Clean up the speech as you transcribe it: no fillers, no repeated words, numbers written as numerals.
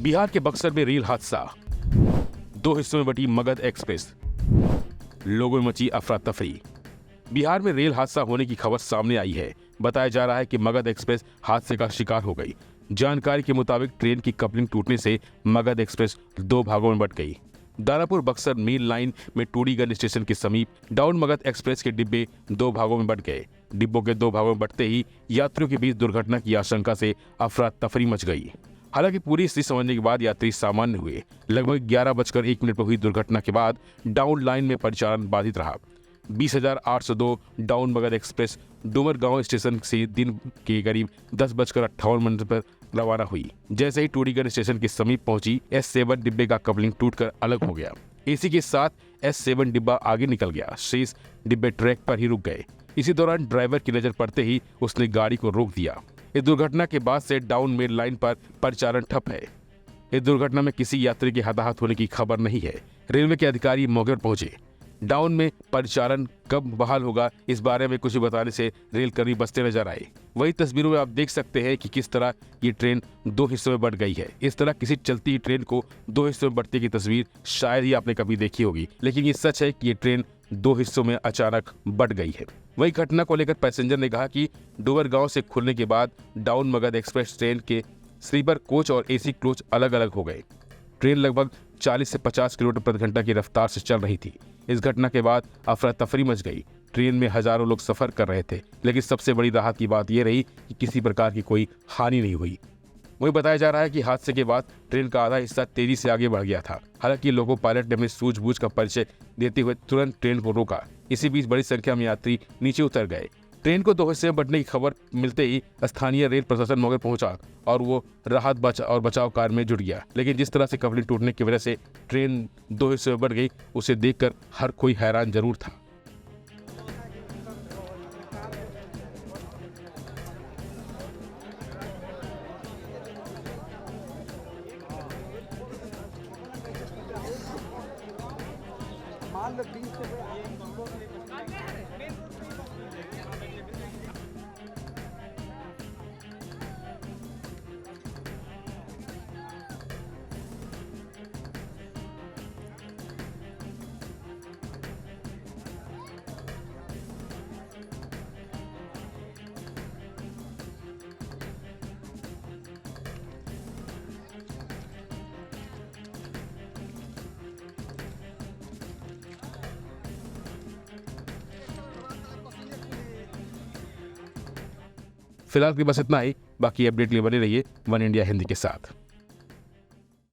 बिहार के बक्सर में रेल हादसा, दो हिस्सों में बटी मगध एक्सप्रेस, लोगों में मची अफरा तफरी। बिहार में रेल हादसा होने की खबर सामने आई है। बताया जा रहा है कि मगध एक्सप्रेस हादसे का शिकार हो गई। जानकारी के मुताबिक ट्रेन की कपलिंग टूटने से मगध एक्सप्रेस दो भागों में बंट गई। दानापुर बक्सर मेन लाइन में टूडीगंज स्टेशन के समीप डाउन मगध एक्सप्रेस के डिब्बे दो भागों में बंट गए। डिब्बों के दो भागों में बंटते ही यात्रियों के बीच दुर्घटना की आशंका से अफरा तफरी मच गई। हालांकि पूरी स्थिति समझने के बाद यात्री सामान्य हुए। लगभग 11:01 पर हुई दुर्घटना के बाद डाउन लाइन में परिचालन बाधित रहा। 20,802 डाउन मगध एक्सप्रेस डूमरगांव स्टेशन से दिन के करीब 10:58 पर रवाना हुई। जैसे ही टूडीगंज स्टेशन के समीप पहुंची, S7 डिब्बे का कपलिंग टूटकर अलग हो गया। इसी के साथ S7 डिब्बा आगे निकल गया। शेष डिब्बे ट्रैक पर ही रुक गए। इसी दौरान ड्राइवर की नजर पड़ते ही उसने गाड़ी को रोक दिया। इस दुर्घटना के बाद से डाउन मेन लाइन पर परिचालन ठप है। इस दुर्घटना में किसी यात्री के हताहत होने की खबर नहीं है। रेलवे के अधिकारी मौके पर पहुंचे। डाउन में परिचालन कब बहाल होगा, इस बारे में कुछ बताने से रेलकर्मी बचते नजर आए। वही तस्वीरों में आप देख सकते हैं कि किस तरह ये ट्रेन दो हिस्सों में बंट गई है। इस तरह किसी चलती ट्रेन को दो हिस्सों में बंटने की तस्वीर शायद ही आपने कभी देखी होगी, लेकिन ये सच है कि ये ट्रेन दो हिस्सों में अचानक बंट गई है। वही घटना को लेकर पैसेंजर ने कहा कि डूमरगांव से खुलने के बाद डाउन मगध एक्सप्रेस ट्रेन के स्लीपर कोच और AC कोच अलग अलग हो गए। ट्रेन लगभग 40 से 50 किलोमीटर प्रति घंटा की रफ्तार से चल रही थी। इस घटना के बाद अफरा तफरी मच गई। ट्रेन में हजारों लोग सफर कर रहे थे, लेकिन सबसे बड़ी राहत की बात यह रही कि किसी प्रकार की कोई हानि नहीं हुई। वही बताया जा रहा है कि हादसे के बाद ट्रेन का आधा हिस्सा तेजी से आगे बढ़ गया था। हालांकि लोको पायलट ने अपनी सूझबूझ का परिचय देते हुए तुरंत ट्रेन को रोका। इसी बीच बड़ी संख्या में यात्री नीचे उतर गए। ट्रेन को दो हिस्से में बंटने की खबर मिलते ही स्थानीय रेल प्रशासन मौके पहुंचा और वो राहत और बचाव कार्य में जुट गया। लेकिन जिस तरह से कपलिंग टूटने की वजह से ट्रेन दो हिस्सों में बंट गई, उसे देखकर हर कोई हैरान जरूर था। फिलहाल की बस इतना ही। बाकी अपडेट के लिए बने रहिए वन इंडिया हिंदी के साथ।